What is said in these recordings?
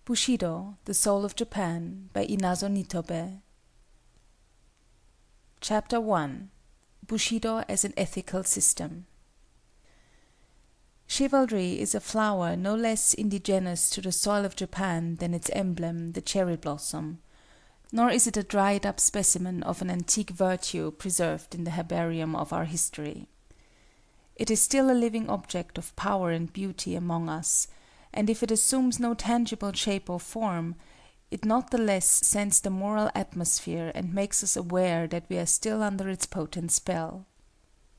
Bushido, The Soul of Japan, by Inazo Nitobe. Chapter 1. Bushido as an Ethical System. Chivalry is a flower no less indigenous to the soil of Japan than its emblem, the cherry blossom, nor is it a dried-up specimen of an antique virtue preserved in the herbarium of our history. It is still a living object of power and beauty among us, and if it assumes no tangible shape or form, it not the less sends the moral atmosphere and makes us aware that we are still under its potent spell.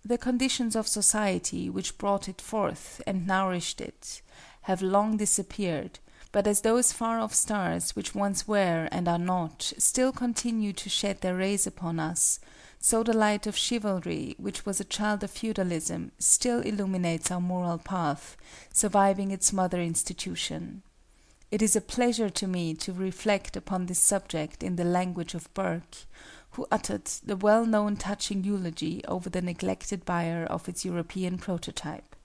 The conditions of society which brought it forth and nourished it have long disappeared, but as those far-off stars which once were and are not still continue to shed their rays upon us, so the light of chivalry, which was a child of feudalism, still illuminates our moral path, surviving its mother institution. It is a pleasure to me to reflect upon this subject in the language of Burke, who uttered the well-known touching eulogy over the neglected buyer of its European prototype.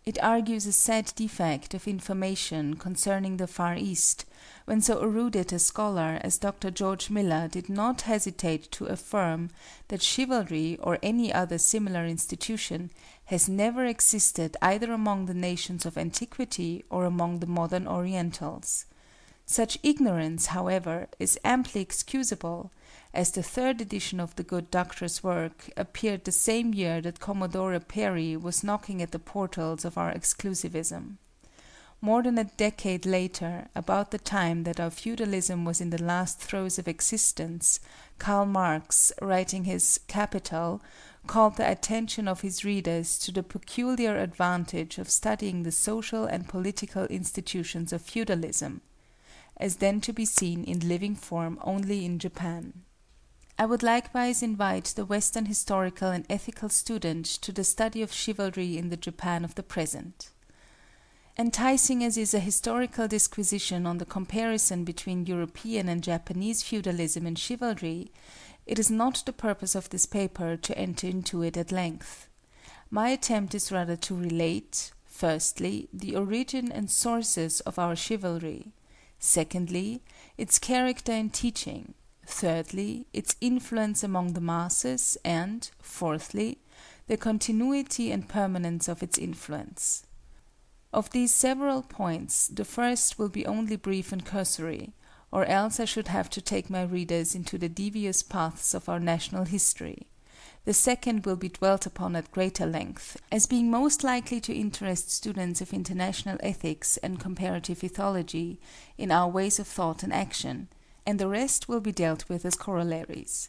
It argues a sad defect of information concerning the Far East, when so erudite a scholar as Dr. George Miller did not hesitate to affirm that chivalry or any other similar institution has never existed either among the nations of antiquity or among the modern Orientals. Such ignorance, however, is amply excusable, as the third edition of the good doctor's work appeared the same year that Commodore Perry was knocking at the portals of our exclusivism. More than a decade later, about the time that our feudalism was in the last throes of existence, Karl Marx, writing his Capital, called the attention of his readers to the peculiar advantage of studying the social and political institutions of feudalism, as then to be seen in living form only in Japan. I would likewise invite the Western historical and ethical student to the study of chivalry in the Japan of the present. Enticing as is a historical disquisition on the comparison between European and Japanese feudalism and chivalry, it is not the purpose of this paper to enter into it at length. My attempt is rather to relate, firstly, the origin and sources of our chivalry, secondly, its character and teaching, thirdly, its influence among the masses, and, fourthly, the continuity and permanence of its influence. Of these several points, the first will be only brief and cursory, or else I should have to take my readers into the devious paths of our national history. The second will be dwelt upon at greater length, as being most likely to interest students of international ethics and comparative ethology in our ways of thought and action, and the rest will be dealt with as corollaries.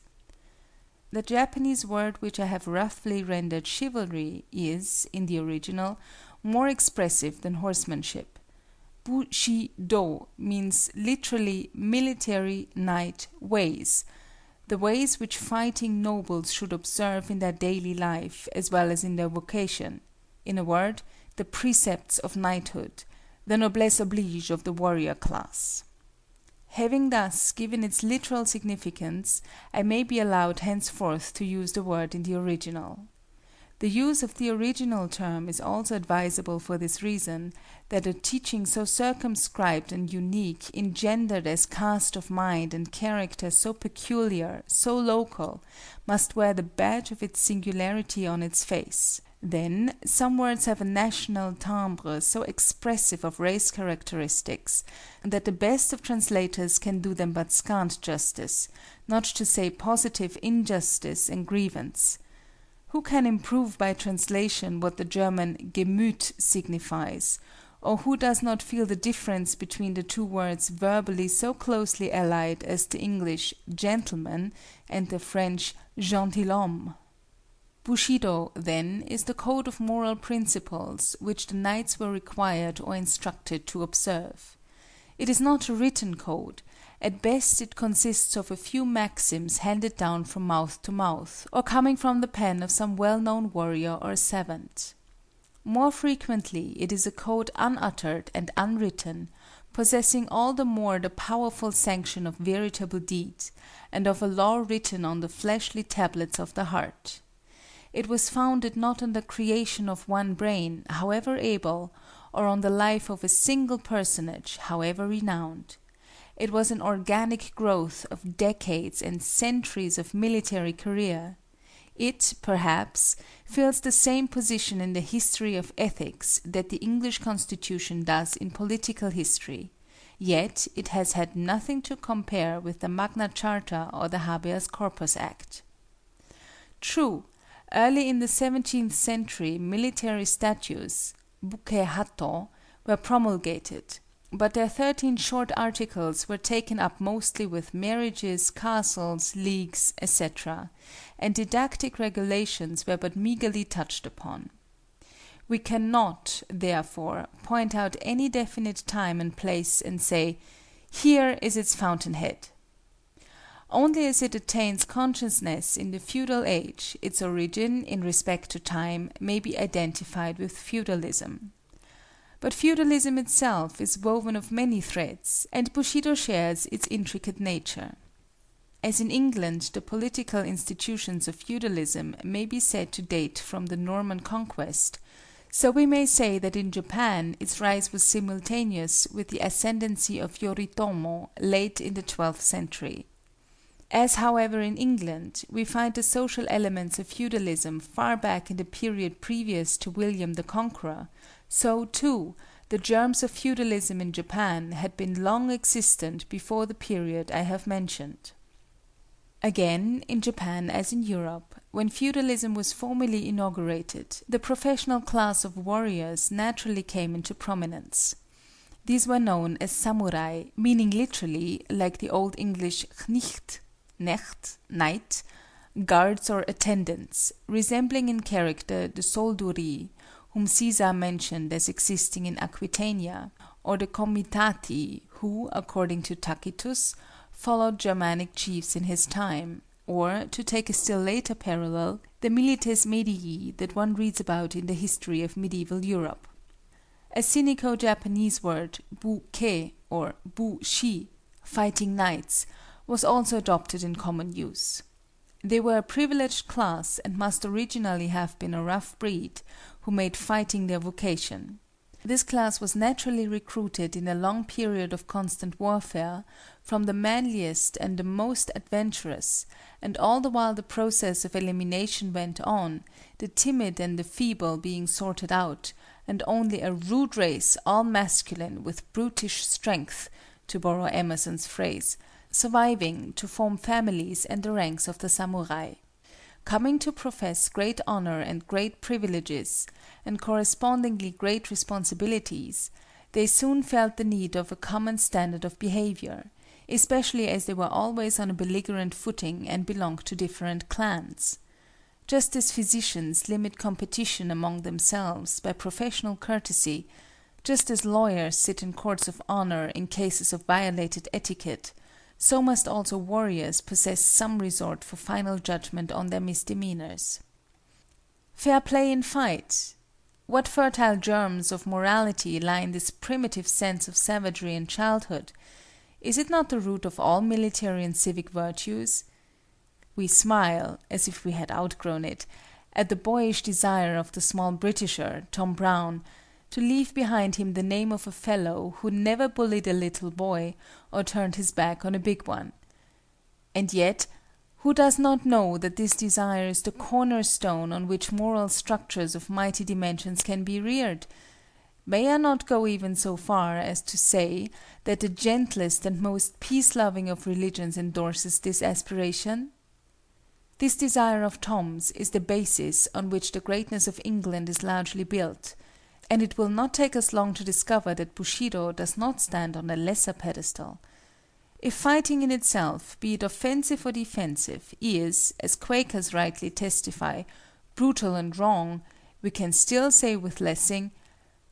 The Japanese word which I have roughly rendered chivalry is, in the original, more expressive than horsemanship. Bushido means literally military knight ways, the ways which fighting nobles should observe in their daily life as well as in their vocation, in a word, the precepts of knighthood, the noblesse oblige of the warrior class. Having thus given its literal significance, I may be allowed henceforth to use the word in the original. The use of the original term is also advisable for this reason, that a teaching so circumscribed and unique, engendered as cast of mind and character so peculiar, so local, must wear the badge of its singularity on its face. Then, some words have a national timbre so expressive of race characteristics, that the best of translators can do them but scant justice, not to say positive injustice and grievance. Who can improve by translation what the German Gemüt signifies, or who does not feel the difference between the two words verbally so closely allied as the English gentleman and the French gentilhomme? Bushido, then, is the code of moral principles which the knights were required or instructed to observe. It is not a written code. At best it consists of a few maxims handed down from mouth to mouth, or coming from the pen of some well-known warrior or savant. More frequently it is a code unuttered and unwritten, possessing all the more the powerful sanction of veritable deed, and of a law written on the fleshly tablets of the heart. It was founded not on the creation of one brain, however able, or on the life of a single personage, however renowned. It was an organic growth of decades and centuries of military career. It, perhaps, fills the same position in the history of ethics that the English Constitution does in political history. Yet it has had nothing to compare with the Magna Charta or the Habeas Corpus Act. True, early in the 17th century military statutes, buke hatto, were promulgated, but their 13 short articles were taken up mostly with marriages, castles, leagues, etc., and didactic regulations were but meagerly touched upon. We cannot, therefore, point out any definite time and place and say, here is its fountainhead. Only as it attains consciousness in the feudal age, its origin, in respect to time, may be identified with feudalism. But feudalism itself is woven of many threads, and Bushido shares its intricate nature. As in England the political institutions of feudalism may be said to date from the Norman conquest, so we may say that in Japan its rise was simultaneous with the ascendancy of Yoritomo late in the 12th century. As, however, in England we find the social elements of feudalism far back in the period previous to William the Conqueror, so, too, the germs of feudalism in Japan had been long existent before the period I have mentioned. Again, in Japan as in Europe, when feudalism was formally inaugurated, the professional class of warriors naturally came into prominence. These were known as samurai, meaning literally, like the Old English knecht, knecht, knight, guards or attendants, resembling in character the solduri, whom Caesar mentioned as existing in Aquitania, or the comitati, who, according to Tacitus, followed Germanic chiefs in his time, or, to take a still later parallel, the milites medii that one reads about in the history of medieval Europe. A Sinico-Japanese word, bu-ke, or bu-shi, fighting knights, was also adopted in common use. They were a privileged class and must originally have been a rough breed, who made fighting their vocation. This class was naturally recruited in a long period of constant warfare from the manliest and the most adventurous, and all the while the process of elimination went on, the timid and the feeble being sorted out, and only a rude race, all masculine, with brutish strength, to borrow Emerson's phrase, surviving to form families and the ranks of the samurai. Coming to profess great honor and great privileges, and correspondingly great responsibilities, they soon felt the need of a common standard of behavior, especially as they were always on a belligerent footing and belonged to different clans. Just as physicians limit competition among themselves by professional courtesy, just as lawyers sit in courts of honor in cases of violated etiquette, so must also warriors possess some resort for final judgment on their misdemeanors. Fair play in fight! What fertile germs of morality lie in this primitive sense of savagery in childhood? Is it not the root of all military and civic virtues? We smile, as if we had outgrown it, at the boyish desire of the small Britisher, Tom Brown, to leave behind him the name of a fellow who never bullied a little boy or turned his back on a big one. And yet, who does not know that this desire is the cornerstone on which moral structures of mighty dimensions can be reared? May I not go even so far as to say that the gentlest and most peace-loving of religions endorses this aspiration? This desire of Tom's is the basis on which the greatness of England is largely built, and it will not take us long to discover that Bushido does not stand on a lesser pedestal. If fighting in itself, be it offensive or defensive, is, as Quakers rightly testify, brutal and wrong, we can still say with Lessing,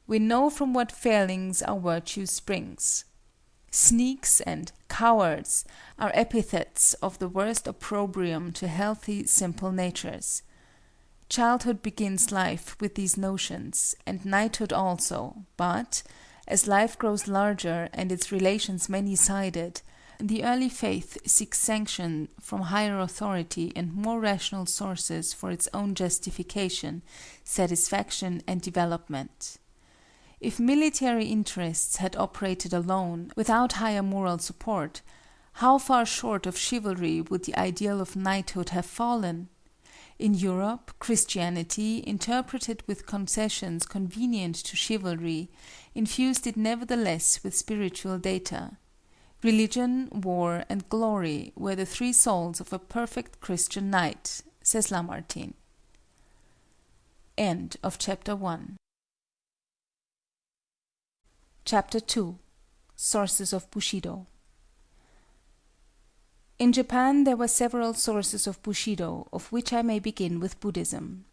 "We know from what failings our virtue springs." Sneaks and cowards are epithets of the worst opprobrium to healthy, simple natures. Childhood begins life with these notions, and knighthood also, but, as life grows larger and its relations many-sided, the early faith seeks sanction from higher authority and more rational sources for its own justification, satisfaction, and development. If military interests had operated alone, without higher moral support, how far short of chivalry would the ideal of knighthood have fallen? In Europe, Christianity, interpreted with concessions convenient to chivalry, infused it nevertheless with spiritual data. Religion, war, and glory were the three souls of a perfect Christian knight, says Lamartine. End of Chapter 1. Chapter 2. Sources of Bushido. In Japan there were several sources of Bushido, of which I may begin with Buddhism.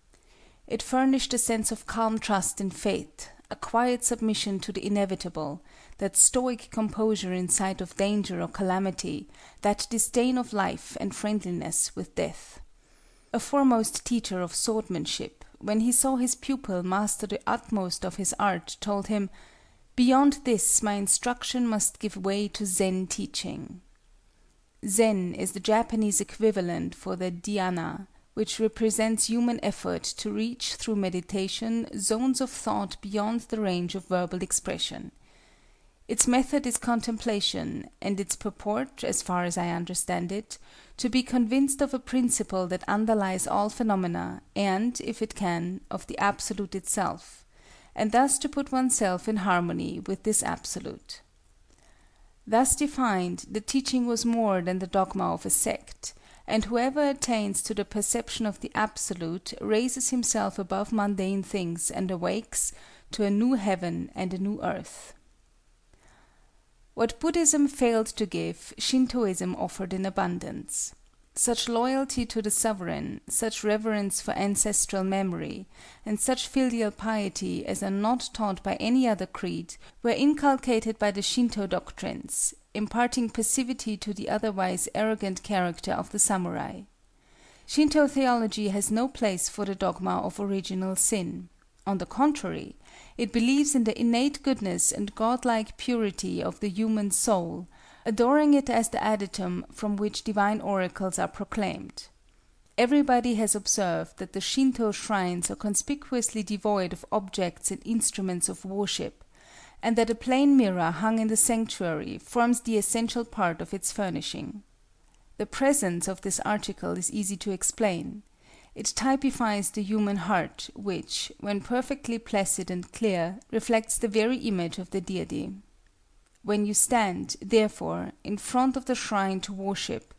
It furnished a sense of calm trust in fate, a quiet submission to the inevitable, that stoic composure in sight of danger or calamity, that disdain of life and friendliness with death. A foremost teacher of swordsmanship, when he saw his pupil master the utmost of his art, told him, "Beyond this my instruction must give way to Zen teaching." Zen is the Japanese equivalent for the dhyana, which represents human effort to reach through meditation zones of thought beyond the range of verbal expression. Its method is contemplation, and its purport, as far as I understand it, to be convinced of a principle that underlies all phenomena, and, if it can, of the Absolute itself, and thus to put oneself in harmony with this Absolute. Thus defined, the teaching was more than the dogma of a sect, and whoever attains to the perception of the Absolute raises himself above mundane things and awakes to a new heaven and a new earth. What Buddhism failed to give, Shintoism offered in abundance. Such loyalty to the sovereign, such reverence for ancestral memory, and such filial piety as are not taught by any other creed, were inculcated by the Shinto doctrines, imparting passivity to the otherwise arrogant character of the samurai. Shinto theology has no place for the dogma of original sin. On the contrary, it believes in the innate goodness and godlike purity of the human soul, adoring it as the adytum from which divine oracles are proclaimed. Everybody has observed that the Shinto shrines are conspicuously devoid of objects and instruments of worship, and that a plain mirror hung in the sanctuary forms the essential part of its furnishing. The presence of this article is easy to explain. It typifies the human heart, which, when perfectly placid and clear, reflects the very image of the deity. When you stand, therefore, in front of the shrine to worship,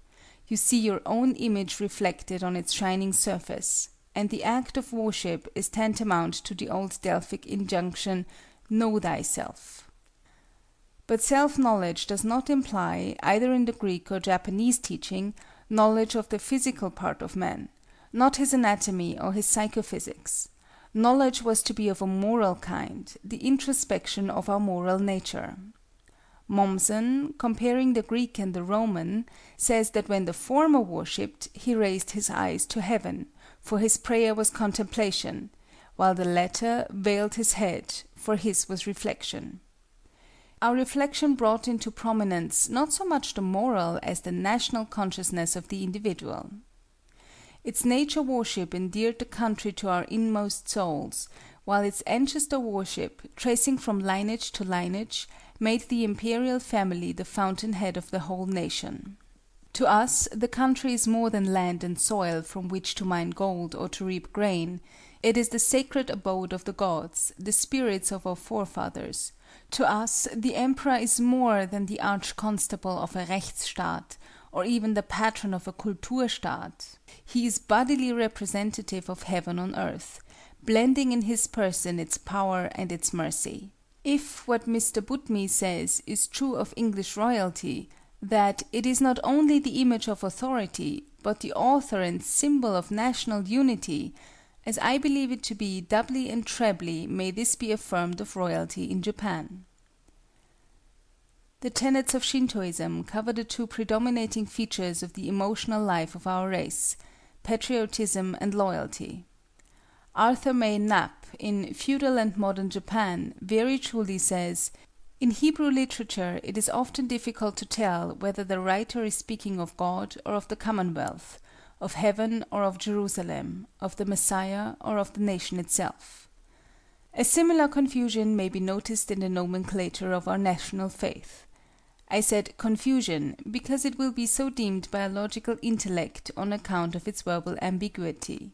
you see your own image reflected on its shining surface, and the act of worship is tantamount to the old Delphic injunction, "Know thyself." But self-knowledge does not imply, either in the Greek or Japanese teaching, knowledge of the physical part of man, not his anatomy or his psychophysics. Knowledge was to be of a moral kind, the introspection of our moral nature. Mommsen, comparing the Greek and the Roman, says that when the former worshipped, he raised his eyes to heaven, for his prayer was contemplation, while the latter veiled his head, for his was reflection. Our reflection brought into prominence not so much the moral as the national consciousness of the individual. Its nature worship endeared the country to our inmost souls, while its ancestor worship, tracing from lineage to lineage, made the imperial family the fountainhead of the whole nation. To us, the country is more than land and soil from which to mine gold or to reap grain. It is the sacred abode of the gods, the spirits of our forefathers. To us, the emperor is more than the arch-constable of a Rechtsstaat, or even the patron of a Kulturstaat. He is bodily representative of heaven on earth, blending in his person its power and its mercy. If what Mr. Butmi says is true of English royalty, that it is not only the image of authority, but the author and symbol of national unity, as I believe it to be, doubly and trebly may this be affirmed of royalty in Japan. The tenets of Shintoism cover the two predominating features of the emotional life of our race, patriotism and loyalty. Arthur May Knapp, in Feudal and Modern Japan, very truly says, "In Hebrew literature it is often difficult to tell whether the writer is speaking of God or of the Commonwealth, of heaven or of Jerusalem, of the Messiah or of the nation itself." A similar confusion may be noticed in the nomenclature of our national faith. I said Confucian because it will be so deemed by a logical intellect on account of its verbal ambiguity.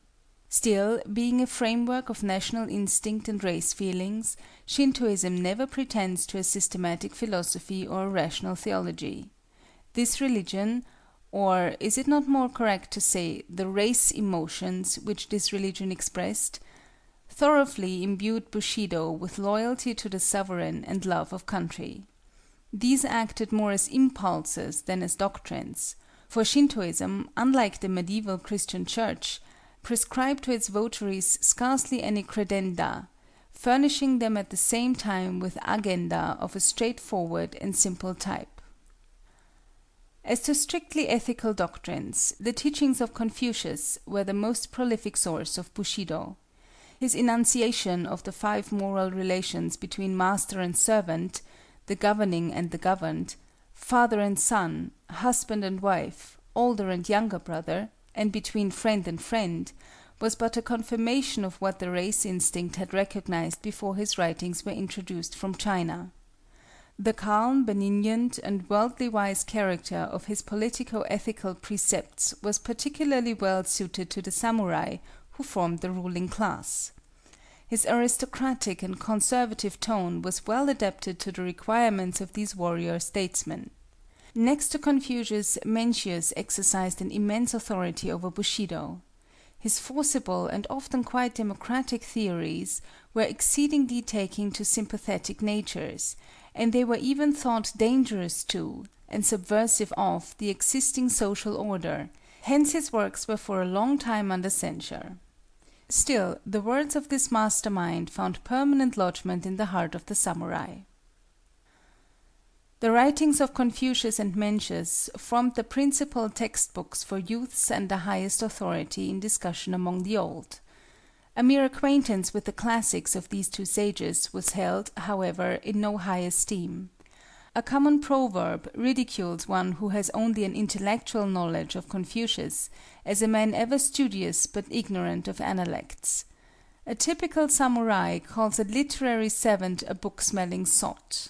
Still, being a framework of national instinct and race feelings, Shintoism never pretends to a systematic philosophy or a rational theology. This religion, or is it not more correct to say the race emotions which this religion expressed, thoroughly imbued Bushido with loyalty to the sovereign and love of country. These acted more as impulses than as doctrines, for Shintoism, unlike the medieval Christian Church, prescribed to its votaries scarcely any credenda, furnishing them at the same time with agenda of a straightforward and simple type. As to strictly ethical doctrines, the teachings of Confucius were the most prolific source of Bushido. His enunciation of the 5 moral relations between master and servant, the governing and the governed, father and son, husband and wife, older and younger brother, and between friend and friend, was but a confirmation of what the race instinct had recognized before his writings were introduced from China. The calm, benignant, and worldly wise character of his politico-ethical precepts was particularly well suited to the samurai, who formed the ruling class. His aristocratic and conservative tone was well adapted to the requirements of these warrior statesmen. Next to Confucius, Mencius exercised an immense authority over Bushido. His forcible and often quite democratic theories were exceedingly taking to sympathetic natures, and they were even thought dangerous to, and subversive of, the existing social order, hence his works were for a long time under censure. Still, the words of this mastermind found permanent lodgment in the heart of the samurai. The writings of Confucius and Mencius formed the principal textbooks for youths and the highest authority in discussion among the old. A mere acquaintance with the classics of these 2 sages was held, however, in no high esteem. A common proverb ridicules one who has only an intellectual knowledge of Confucius as a man ever studious but ignorant of analects. A typical samurai calls a literary savant a book-smelling sot.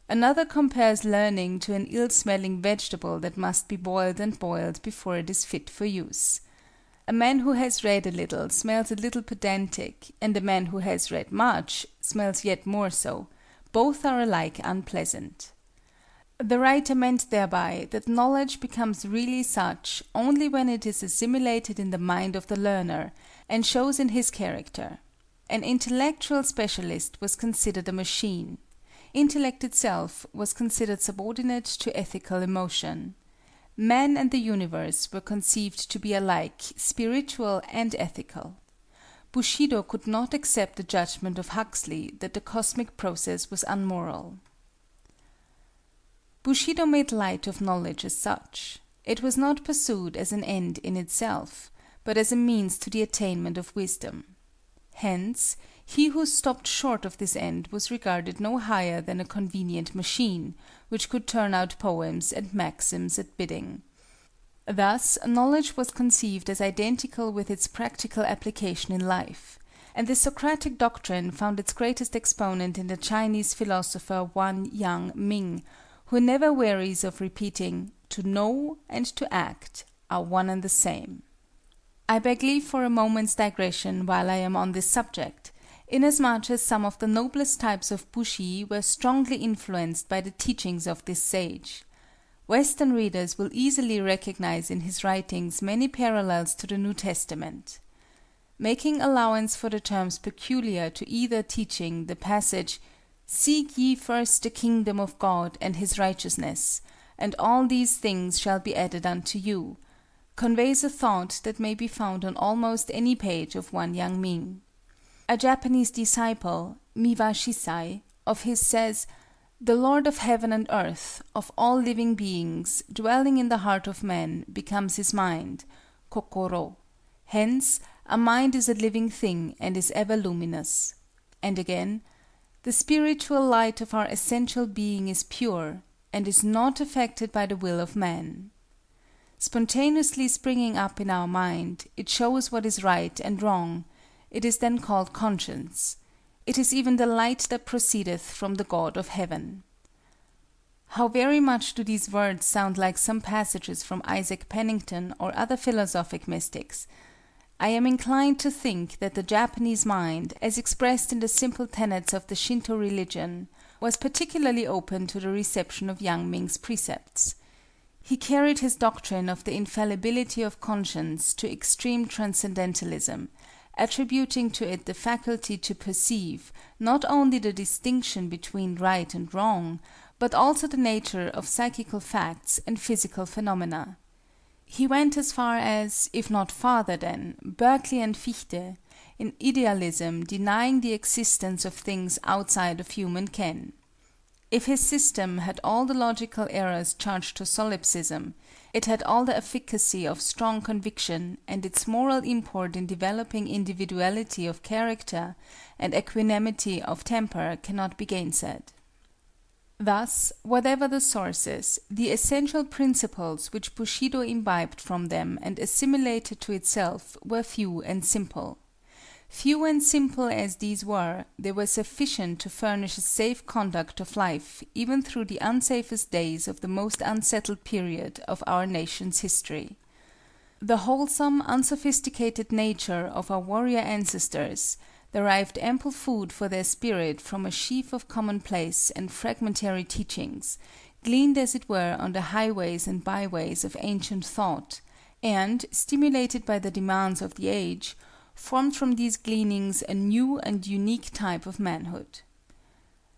Another compares learning to an ill-smelling vegetable that must be boiled and boiled before it is fit for use. A man who has read a little smells a little pedantic, and a man who has read much smells yet more so. Both are alike unpleasant. The writer meant thereby that knowledge becomes really such only when it is assimilated in the mind of the learner, and shows in his character. An intellectual specialist was considered a machine. Intellect itself was considered subordinate to ethical emotion. Man and the universe were conceived to be alike spiritual and ethical. Bushido could not accept the judgment of Huxley that the cosmic process was unmoral. Bushido made light of knowledge as such. It was not pursued as an end in itself, but as a means to the attainment of wisdom. Hence, he who stopped short of this end was regarded no higher than a convenient machine, which could turn out poems and maxims at bidding. Thus, knowledge was conceived as identical with its practical application in life, and the Socratic doctrine found its greatest exponent in the Chinese philosopher Wan Yang Ming, who never wearies of repeating, "To know and to act are one and the same." I beg leave for a moment's digression while I am on this subject, inasmuch as some of the noblest types of Bushi were strongly influenced by the teachings of this sage. Western readers will easily recognize in his writings many parallels to the New Testament. Making allowance for the terms peculiar to either teaching, the passage, "Seek ye first the kingdom of God and his righteousness, and all these things shall be added unto you," conveys a thought that may be found on almost any page of Wan Yang Ming. A Japanese disciple, Miwa Shisai, of his says, "The Lord of heaven and earth, of all living beings, dwelling in the heart of man, becomes his mind, kokoro. Hence, a mind is a living thing and is ever luminous." And again, "The spiritual light of our essential being is pure, and is not affected by the will of man. Spontaneously springing up in our mind, it shows what is right and wrong. It is then called conscience. It is even the light that proceedeth from the God of heaven. How very much do these words sound like some passages from Isaac Pennington or other philosophic mystics! I am inclined to think that the Japanese mind, as expressed in the simple tenets of the Shinto religion, was particularly open to the reception of Yang Ming's precepts. He carried his doctrine of the infallibility of conscience to extreme transcendentalism, attributing to it the faculty to perceive, not only the distinction between right and wrong, but also the nature of psychical facts and physical phenomena. He went as far as, if not farther than, Berkeley and Fichte, in idealism denying the existence of things outside of human ken. If his system had all the logical errors charged to solipsism, it had all the efficacy of strong conviction, and its moral import in developing individuality of character and equanimity of temper cannot be gainsaid. Thus, whatever the sources, the essential principles which Bushido imbibed from them and assimilated to itself were few and simple. Few and simple as these were, they were sufficient to furnish a safe conduct of life even through the unsafest days of the most unsettled period of our nation's history. The wholesome, unsophisticated nature of our warrior ancestors derived ample food for their spirit from a sheaf of commonplace and fragmentary teachings, gleaned as it were on the highways and byways of ancient thought, and, stimulated by the demands of the age, formed from these gleanings a new and unique type of manhood.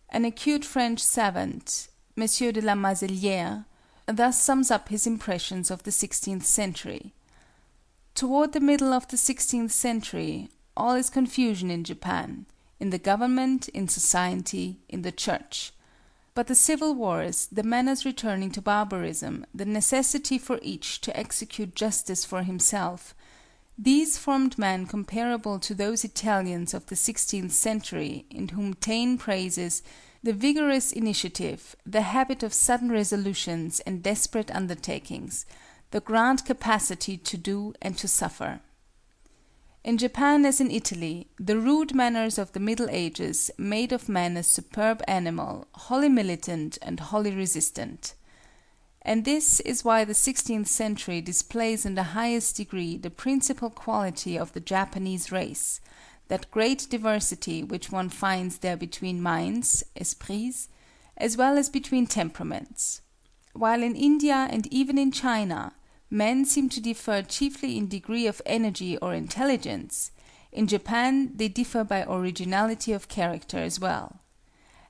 An acute French savant, M. de la Mazelière, thus sums up his impressions of the 16th century. Toward the middle of the 16th century, all is confusion in Japan, in the government, in society, in the church. But the civil wars, the manners returning to barbarism, the necessity for each to execute justice for himself, these formed men comparable to those Italians of the 16th century in whom Taine praises the vigorous initiative, the habit of sudden resolutions and desperate undertakings, the grand capacity to do and to suffer. In Japan as in Italy, the rude manners of the Middle Ages made of man a superb animal, wholly militant and wholly resistant. And this is why the 16th century displays in the highest degree the principal quality of the Japanese race, that great diversity which one finds there between minds, esprits, as well as between temperaments. While in India and even in China, men seem to differ chiefly in degree of energy or intelligence, in Japan they differ by originality of character as well.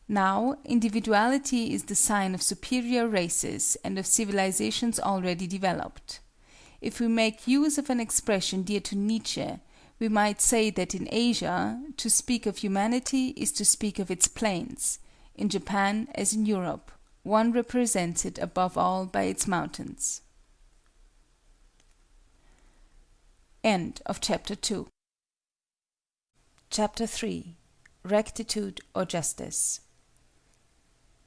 Now, individuality is the sign of superior races and of civilizations already developed. If we make use of an expression dear to Nietzsche, we might say that in Asia, to speak of humanity is to speak of its plains; in Japan, as in Europe, one represents it above all by its mountains. End of Chapter 2. Chapter 3. Rectitude or Justice.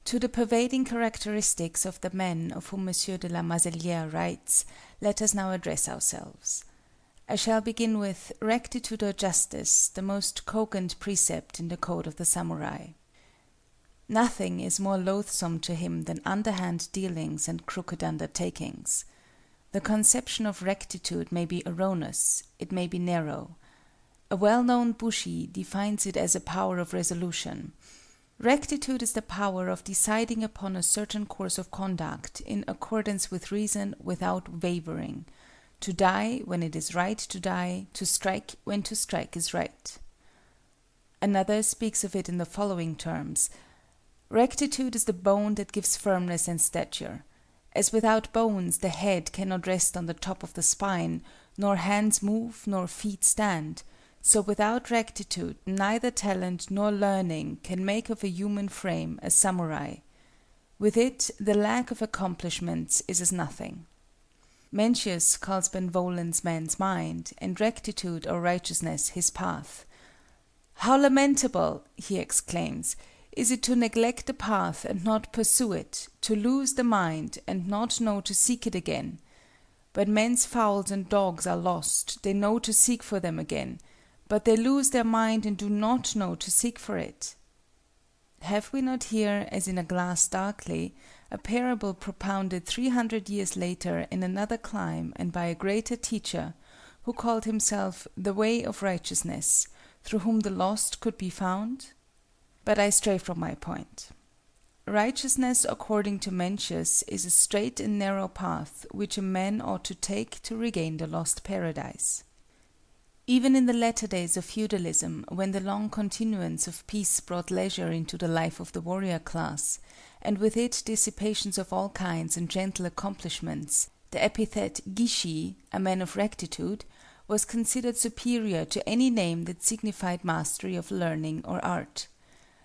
To the pervading characteristics of the men of whom M. de la Mazelière writes, let us now address ourselves. I shall begin with rectitude or justice, the most cogent precept in the code of the samurai. Nothing is more loathsome to him than underhand dealings and crooked undertakings. The conception of rectitude may be erroneous, it may be narrow. A well-known Bushi defines it as a power of resolution. Rectitude is the power of deciding upon a certain course of conduct in accordance with reason without wavering, to die when it is right to die, to strike when to strike is right. Another speaks of it in the following terms: rectitude is the bone that gives firmness and stature. As without bones the head cannot rest on the top of the spine, nor hands move, nor feet stand, so without rectitude neither talent nor learning can make of a human frame a samurai. With it the lack of accomplishments is as nothing. Mencius calls benevolence man's mind, and rectitude or righteousness his path. How lamentable, he exclaims, is it to neglect the path and not pursue it, to lose the mind and not know to seek it again. When men's fowls and dogs are lost, they know to seek for them again, but they lose their mind and do not know to seek for it. Have we not here, as in A Glass Darkly, a parable propounded 300 years later in another clime and by a greater teacher, who called himself the Way of Righteousness, through whom the lost could be found? But I stray from my point. Righteousness, according to Mencius, is a straight and narrow path which a man ought to take to regain the lost paradise. Even in the latter days of feudalism, when the long continuance of peace brought leisure into the life of the warrior class, and with it dissipations of all kinds and gentle accomplishments, the epithet Gishi, a man of rectitude, was considered superior to any name that signified mastery of learning or art.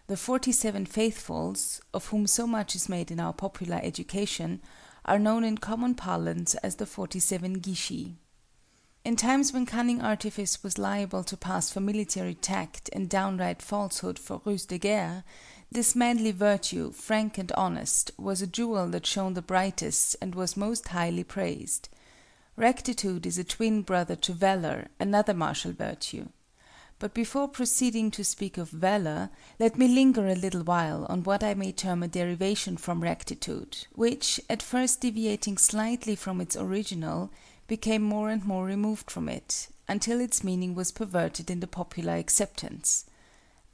The 47 Faithfuls, of whom so much is made in our popular education, are known in common parlance as the 47 Gishi. In times when cunning artifice was liable to pass for military tact and downright falsehood for ruse de guerre, this manly virtue, frank and honest, was a jewel that shone the brightest and was most highly praised. Rectitude is a twin brother to valor, another martial virtue. But before proceeding to speak of valor, let me linger a little while on what I may term a derivation from rectitude, which, at first deviating slightly from its original, became more and more removed from it, until its meaning was perverted in the popular acceptance.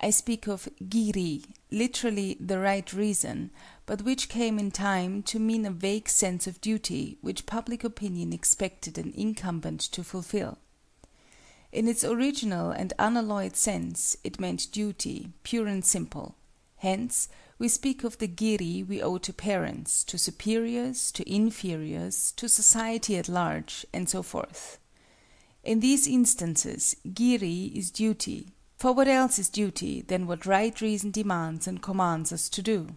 I speak of giri, literally the right reason, but which came in time to mean a vague sense of duty which public opinion expected an incumbent to fulfill. In its original and unalloyed sense, it meant duty, pure and simple. Hence, we speak of the giri we owe to parents, to superiors, to inferiors, to society at large, and so forth. In these instances, giri is duty, for what else is duty than what right reason demands and commands us to do?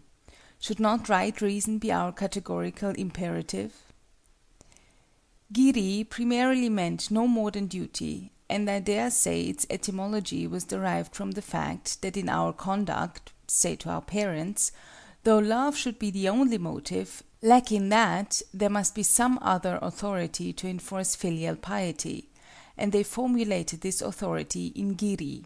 Should not right reason be our categorical imperative? Giri primarily meant no more than duty, and I dare say its etymology was derived from the fact that in our conduct, say to our parents, though love should be the only motive, lacking that, there must be some other authority to enforce filial piety, and they formulated this authority in giri.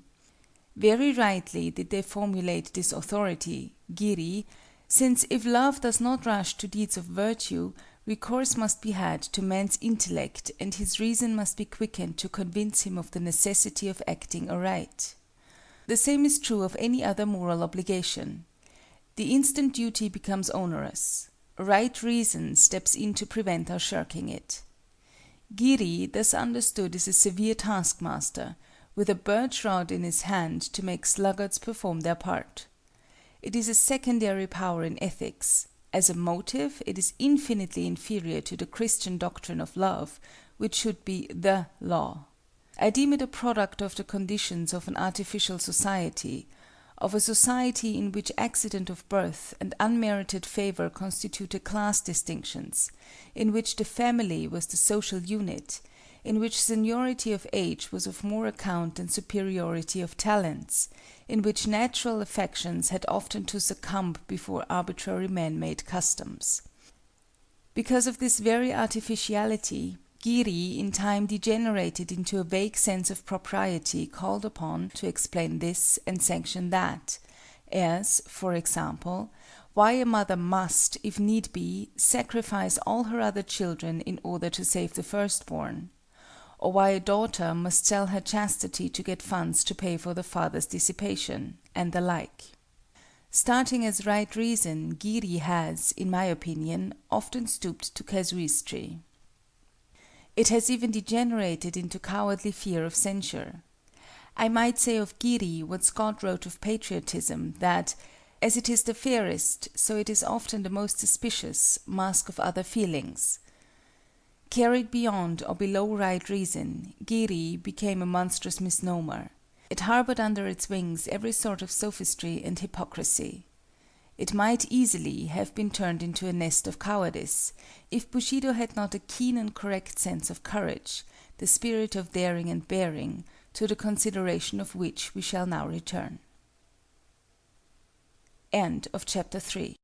Very rightly did they formulate this authority, giri, since if love does not rush to deeds of virtue, recourse must be had to man's intellect, and his reason must be quickened to convince him of the necessity of acting aright. The same is true of any other moral obligation. The instant duty becomes onerous. Right reason steps in to prevent our shirking it. Giri, thus understood, is a severe taskmaster, with a birch rod in his hand to make sluggards perform their part. It is a secondary power in ethics. As a motive, it is infinitely inferior to the Christian doctrine of love, which should be the law. I deem it a product of the conditions of an artificial society, of a society in which accident of birth and unmerited favor constituted class distinctions, in which the family was the social unit, in which seniority of age was of more account than superiority of talents, in which natural affections had often to succumb before arbitrary man-made customs. Because of this very artificiality, giri in time degenerated into a vague sense of propriety called upon to explain this and sanction that, as, for example, why a mother must, if need be, sacrifice all her other children in order to save the firstborn, or why a daughter must sell her chastity to get funds to pay for the father's dissipation, and the like. Starting as right reason, giri has, in my opinion, often stooped to casuistry. It has even degenerated into cowardly fear of censure. I might say of giri what Scott wrote of patriotism, that, as it is the fairest, so it is often the most suspicious, mask of other feelings. Carried beyond or below right reason, giri became a monstrous misnomer. It harbored under its wings every sort of sophistry and hypocrisy. It might easily have been turned into a nest of cowardice, if Bushido had not a keen and correct sense of courage, the spirit of daring and bearing, to the consideration of which we shall now return. End of Chapter 3.